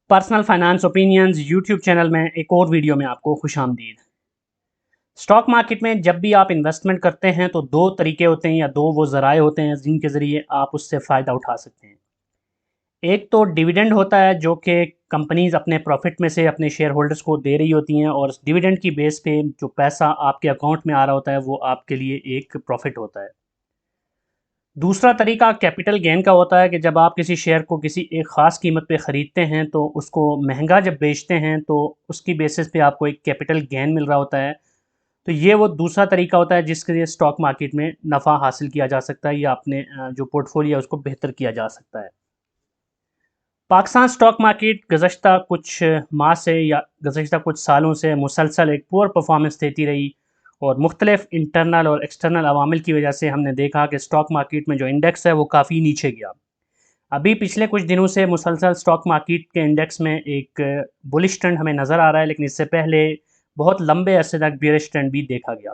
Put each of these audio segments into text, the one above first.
Personal finance opinions YouTube channel में एक और वीडियो में आपको खुशामदीद। स्टॉक मार्केट में जब भी आप इन्वेस्टमेंट करते हैं तो दो तरीके होते हैं या दो वो ज़राए होते हैं जिनके ज़रिए आप उससे फ़ायदा उठा सकते हैं। एक तो डिविडेंड होता है जो कि कंपनीज अपने प्रॉफिट में से अपने शेयर होल्डर्स को दे रही होती हैं और डिविडेंड की बेस पे जो पैसा आपके अकाउंट में आ रहा होता है वो आपके लिए एक प्रॉफिट होता है। दूसरा तरीका कैपिटल गेन का होता है कि जब आप किसी शेयर को किसी एक ख़ास कीमत पे ख़रीदते हैं तो उसको महंगा जब बेचते हैं तो उसकी बेसिस पे आपको एक कैपिटल गेन मिल रहा होता है। तो ये वो दूसरा तरीका होता है जिसके लिए स्टॉक मार्केट में नफ़ा हासिल किया जा सकता है या अपने जो पोर्टफोलियो है उसको बेहतर किया जा सकता है। पाकिस्तान स्टॉक मार्केट गुज़श्ता कुछ माह से या गुज़श्ता कुछ सालों से मुसलसल एक पुअर परफॉर्मेंस देती रही और मुख्तलिफ इंटरनल और एक्सटर्नल अवामिल की वजह से हमने देखा कि स्टॉक मार्केट में जो इंडेक्स है वो काफ़ी नीचे गया। अभी पिछले कुछ दिनों से मुसलसल स्टॉक मार्केट के इंडेक्स में एक बुलिश ट्रेंड हमें नज़र आ रहा है, लेकिन इससे पहले बहुत लंबे अरसे तक बेयरिश ट्रेंड भी देखा गया।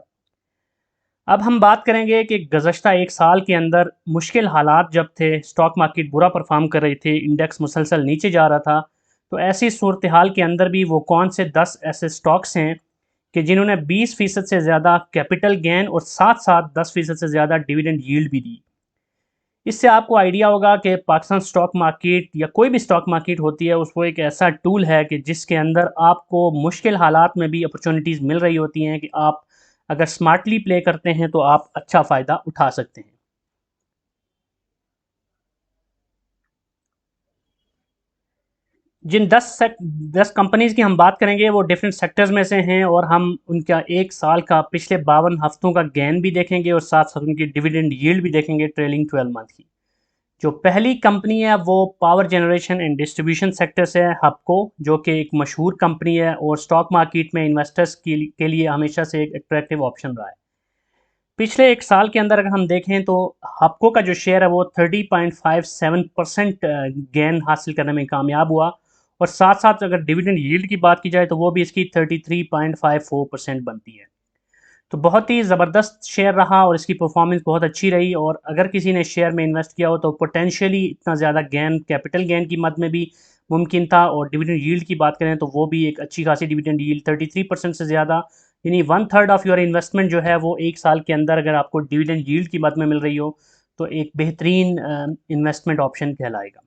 अब हम बात करेंगे कि गुज़श्ता एक साल के अंदर मुश्किल हालात जब थे, स्टॉक मार्केट बुरा परफॉर्म कर रही थी, इंडेक्स मुसलसल नीचे जा रहा था, तो ऐसी सूरत हाल के अंदर भी वो कौन से 10 ऐसे स्टॉक्स हैं कि जिन्होंने 20% से ज़्यादा कैपिटल गेन और साथ साथ 10% से ज़्यादा डिविडेंड यील्ड भी दी। इससे आपको आइडिया होगा कि पाकिस्तान स्टॉक मार्केट या कोई भी स्टॉक मार्केट होती है उसको एक ऐसा टूल है कि जिसके अंदर आपको मुश्किल हालात में भी अपॉर्चुनिटीज़ मिल रही होती हैं कि आप अगर स्मार्टली प्ले करते हैं तो आप अच्छा फ़ायदा उठा सकते हैं। जिन 10 कंपनीज़ की हम बात करेंगे वो डिफरेंट सेक्टर्स में से हैं और हम उनका एक साल का पिछले 52 हफ्तों का गेन भी देखेंगे और साथ साथ उनकी डिविडेंड यील्ड भी देखेंगे ट्रेलिंग 12 मंथ की। जो पहली कंपनी है वो power generation and distribution sector से है, हबको, जो कि एक मशहूर कंपनी है और स्टॉक मार्केट में इन्वेस्टर्स के लिए हमेशा से एक अट्रैक्टिव ऑप्शन रहा है। पिछले एक साल के अंदर अगर हम देखें तो हबको का जो शेयर है वो 30.57% गेन हासिल करने में कामयाब हुआ और साथ साथ अगर डिविडेंड यील्ड की बात की जाए तो वो भी इसकी 33.54% बनती है। तो बहुत ही ज़बरदस्त शेयर रहा और इसकी परफॉर्मेंस बहुत अच्छी रही और अगर किसी ने शेयर में इन्वेस्ट किया हो तो पोटेंशियली इतना ज़्यादा गेन कैपिटल गेन की मद में भी मुमकिन था और डिविडेंड यील्ड की बात करें तो वो भी एक अच्छी खासी डिविडेंड यील्ड 33% से ज़्यादा, यानी 1/3 ऑफ योर इन्वेस्टमेंट जो है वो एक साल के अंदर अगर आपको डिविडेंड यील्ड की मद में मिल रही हो तो एक बेहतरीन इन्वेस्टमेंट ऑप्शन कहलाएगा।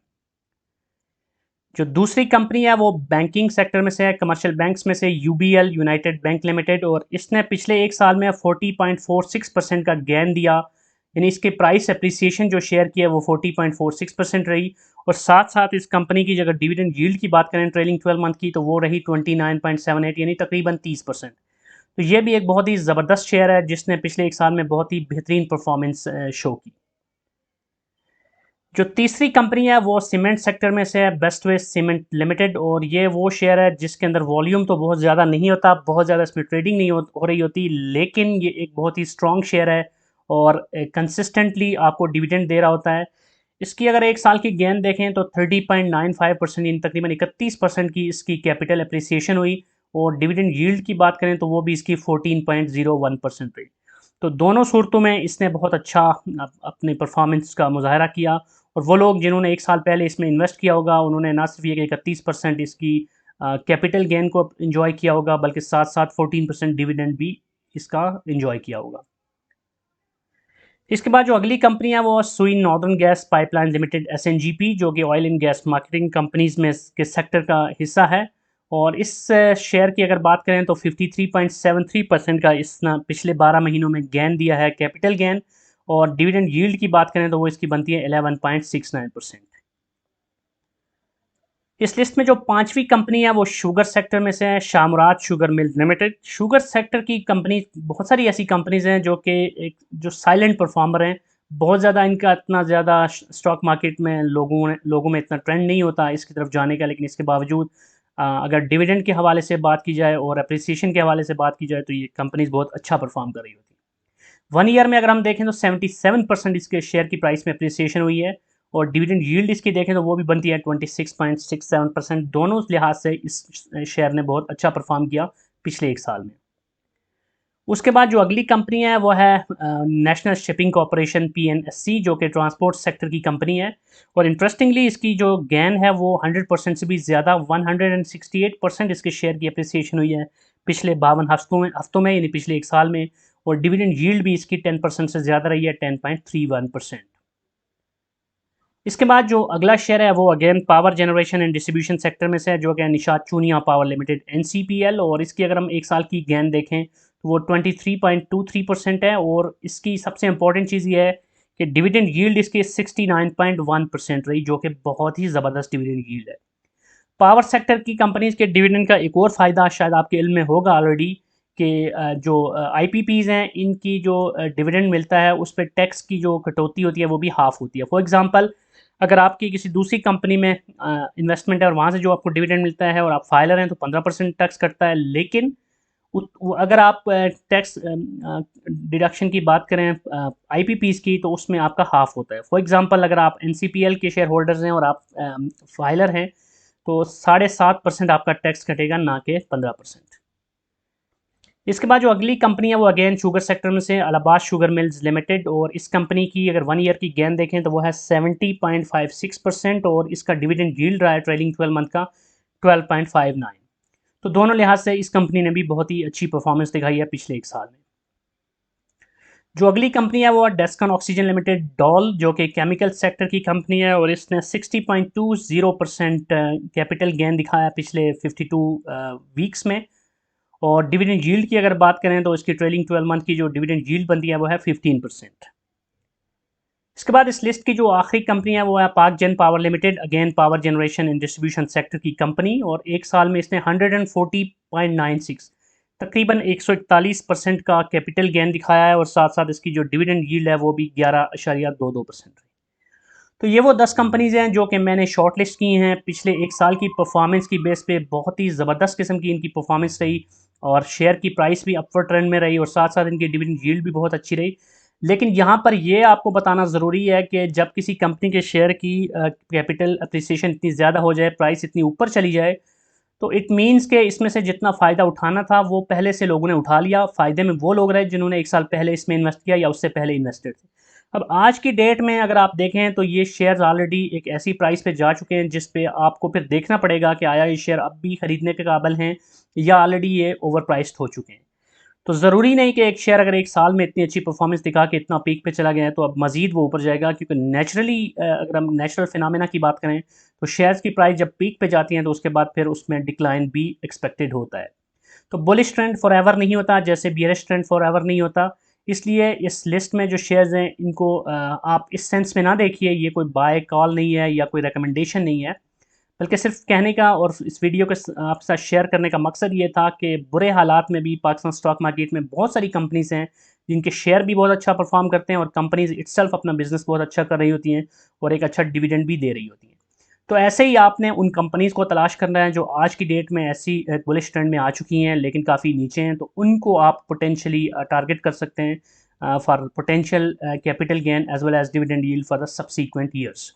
जो दूसरी कंपनी है वो बैंकिंग सेक्टर में से है, कमर्शियल बैंक्स में से यूबीएल यूनाइटेड बैंक लिमिटेड, और इसने पिछले एक साल में 40.46% का गेन दिया, यानी इसके प्राइस अप्रिसिएशन जो शेयर की है वो 40.46% रही और साथ साथ इस कंपनी की अगर डिविडेंड यील्ड की बात करें ट्रेलिंग 12 मंथ की तो वो रही 29.78, यानी तकरीबन 30%। तो ये भी एक बहुत ही ज़बरदस्त शेयर है जिसने पिछले एक साल में बहुत ही बेहतरीन परफॉर्मेंस शो की। जो तीसरी कंपनी है वो सीमेंट सेक्टर में से है, बेस्ट वेस्ट सीमेंट लिमिटेड, और ये वो शेयर है जिसके अंदर वॉल्यूम तो बहुत ज़्यादा नहीं होता, बहुत ज़्यादा इसमें ट्रेडिंग नहीं हो रही होती, लेकिन ये एक बहुत ही स्ट्रॉन्ग शेयर है और कंसिस्टेंटली आपको डिविडेंड दे रहा होता है। इसकी अगर एक साल की गेन देखें तो 30.95%, यानी तकरीबन 31% की इसकी कैपिटल अप्रिसिएशन हुई और डिविडेंड यील्ड की बात करें तो वो भी इसकी 14.01% रही। तो दोनों सूरतों में इसने बहुत अच्छा अपने परफॉर्मेंस का मुजाहरा किया और वो लोग जिन्होंने एक साल पहले इसमें इन्वेस्ट किया होगा उन्होंने ना सिर्फ ये कि 31% इसकी कैपिटल गेन को इंजॉय किया होगा बल्कि साथ साथ 14% डिविडेंड भी इसका इंजॉय किया होगा। इसके बाद जो अगली कंपनी है वो सुई नॉर्दर्न गैस पाइपलाइन लिमिटेड एसएनजीपी, जो कि oil and gas marketing companies में के सेक्टर का हिस्सा है और इस शेयर की अगर बात करें तो 53.73% का इसने पिछले 12 महीनों में गेन दिया है, कैपिटल गेन, और डिविडेंड यील्ड की बात करें तो वो इसकी बनती है 11.69%। इस लिस्ट में जो पांचवी कंपनी है वो शुगर सेक्टर में से है, Shamraj sugar mill limited. Sugar sector की कंपनी, बहुत सारी ऐसी कंपनीज हैं जो कि एक जो साइलेंट परफॉर्मर हैं, बहुत ज़्यादा इनका इतना ज़्यादा स्टॉक मार्केट में लोगों में इतना ट्रेंड नहीं होता इसकी तरफ जाने का, लेकिन इसके बावजूद अगर डिविडेंड के हवाले से बात की जाए और अप्रिसिएशन के हवाले से बात की जाए तो ये कंपनीज बहुत अच्छा परफॉर्म कर रही होती है। 1 ईयर में अगर हम देखें तो 77% इसके शेयर की प्राइस में अप्रिसिएशन हुई है और डिविडेंड यील्ड इसकी देखें तो वो भी बनती है 26.67%। दोनों लिहाज से इस शेयर ने बहुत अच्छा परफॉर्म किया पिछले एक साल में। उसके बाद जो अगली कंपनी है वो है नेशनल शिपिंग कॉरपोरेशन PNSC, जो कि ट्रांसपोर्ट सेक्टर की कंपनी है। और इंटरेस्टिंगली इसकी जो गेन है वो 100% से भी ज़्यादा 168% इसके शेयर की अप्रिसिएशन हुई है पिछले 52 हफ्तों में यानी पिछले एक साल में। और डिविडेंड यील्ड भी इसकी 10% से ज़्यादा रही है, 10.31%। इसके बाद जो अगला शेयर है वो again power generation and distribution sector में से है, जो कि Nishad Chunian power limited NCPL। और इसकी अगर हम एक साल की गेन देखें तो वो 23.23% है। और इसकी सबसे इंपॉर्टेंट चीज़ ये है कि डिविडेंड यील्ड इसकी 69.1% रही, जो कि बहुत ही ज़बरदस्त डिविडेंड यील्ड है। पावर सेक्टर की कंपनीज के डिविडेंड का एक और फ़ायदा शायद आपके इल्म में होगा ऑलरेडी कि जो IPPs हैं इनकी जो डिविडेंड मिलता है उस पर टैक्स की जो कटौती होती है वो भी हाफ होती है। फॉर एग्जांपल, अगर आपकी किसी दूसरी कंपनी में इन्वेस्टमेंट है और वहाँ से जो आपको डिविडेंड मिलता है और आप फाइलर हैं तो 15% टैक्स कटता है। लेकिन अगर आप टैक्स डिडक्शन की बात करें IPPs की तो उसमें आपका हाफ होता है। फॉर एग्जांपल, अगर आप NCPL के शेयर होल्डर्स हैं और आप फाइलर हैं तो 7.5% आपका टैक्स कटेगा, ना कि 15%। इसके बाद जो अगली कंपनी है वो अगेन शुगर सेक्टर में से इलाहाबाद शुगर मिल्स लिमिटेड। और इस कंपनी की अगर 1 ईयर की गेन देखें तो वो है 70.56%। और इसका डिविडेंड यील्ड रहा है ट्रेलिंग 12 मंथ का 12.59। तो दोनों लिहाज से इस कंपनी ने भी बहुत ही अच्छी परफॉर्मेंस दिखाई है पिछले एक साल में। जो अगली कंपनी है वो है डेस्कन ऑक्सीजन लिमिटेड डॉल, जो कि केमिकल सेक्टर की कंपनी है। और इसने 60.20% कैपिटल गेन दिखाया पिछले 52 वीक्स में। और डिविडेंड यील्ड की अगर बात करें तो इसकी ट्रेलिंग 12 मंथ की जो डिविडेंड यील्ड बनती है वो है 15%। इसके बाद इस लिस्ट की जो आखिरी कंपनी है वो है पाक जन power limited, again power generation and distribution sector की कंपनी। और एक साल में इसने 140.96 तकरीबन 141% का कैपिटल गेन दिखाया है। और साथ साथ इसकी जो डिविडेंड यील्ड है वो भी 11.22% है। तो ये वो 10 कंपनीज़ हैं जो कि मैंने शॉर्ट लिस्ट की हैं पिछले एक साल की परफॉर्मेंस की बेस पे। बहुत ही ज़बरदस्त किस्म की इनकी परफॉर्मेंस रही और शेयर की प्राइस भी अपवर्ड ट्रेंड में रही और साथ साथ इनकी डिविडेंड यील्ड भी बहुत अच्छी रही। लेकिन यहाँ पर ये आपको बताना ज़रूरी है कि जब किसी कंपनी के शेयर की कैपिटल अप्रिसिएशन इतनी ज़्यादा हो जाए, प्राइस इतनी ऊपर चली जाए, तो इट मीन्स के इसमें से जितना फ़ायदा उठाना था वो पहले से लोगों ने उठा लिया। फ़ायदे में वो लोग रहे जिन्होंने एक साल पहले इसमें इन्वेस्ट किया या उससे पहले इन्वेस्टेड थे। अब आज की डेट में अगर आप देखें तो ये शेयर्स ऑलरेडी एक ऐसी प्राइस पे जा चुके हैं जिस पे आपको फिर देखना पड़ेगा कि आया ये शेयर अब भी ख़रीदने के काबिल हैं या ऑलरेडी ये ओवर प्राइस्ड हो चुके हैं। तो ज़रूरी नहीं कि एक शेयर अगर एक साल में इतनी अच्छी परफॉर्मेंस दिखा के इतना पीक पे चला गया है तो अब मज़ीद वो ऊपर जाएगा, क्योंकि नेचुरली अगर हम नेचुरल फिनोमेना की बात करें तो शेयर्स की प्राइस जब पीक पे जाती हैं तो उसके बाद फिर उसमें डिक्लाइन भी एक्सपेक्टेड होता है। तो बुलिश ट्रेंड फॉर एवर नहीं होता, जैसे बियरिश ट्रेंड फॉर एवर नहीं होता। इसलिए इस लिस्ट में जो शेयर्स हैं इनको आप इस सेंस में ना देखिए ये कोई बाय कॉल नहीं है या कोई रिकमेंडेशन नहीं है, बल्कि सिर्फ कहने का और इस वीडियो को आपके साथ शेयर करने का मकसद ये था कि बुरे हालात में भी पाकिस्तान स्टॉक मार्केट में बहुत सारी कंपनीज हैं जिनके शेयर भी बहुत अच्छा परफॉर्म करते हैं और कंपनीज इट्सेल्फ अपना बिजनेस बहुत अच्छा कर रही होती हैं और एक अच्छा डिविडेंड भी दे रही होती हैं। तो ऐसे ही आपने उन कंपनीज़ को तलाश करना है जो आज की डेट में ऐसी बुलिश ट्रेंड में आ चुकी हैं लेकिन काफ़ी नीचे हैं, तो उनको आप पोटेंशियली टारगेट कर सकते हैं for potential capital gain as well as dividend yield for the subsequent years.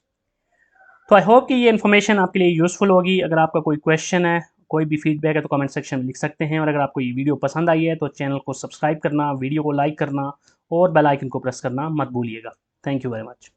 तो आई होप कि ये इन्फॉर्मेशन आपके लिए यूज़फुल होगी। अगर आपका कोई क्वेश्चन है, कोई भी फीडबैक है तो कमेंट सेक्शन में लिख सकते हैं। और अगर आपको ये वीडियो पसंद आई है तो चैनल को सब्सक्राइब करना, वीडियो को लाइक करना और बेल आइकन को प्रेस करना मत भूलिएगा। Thank you very much.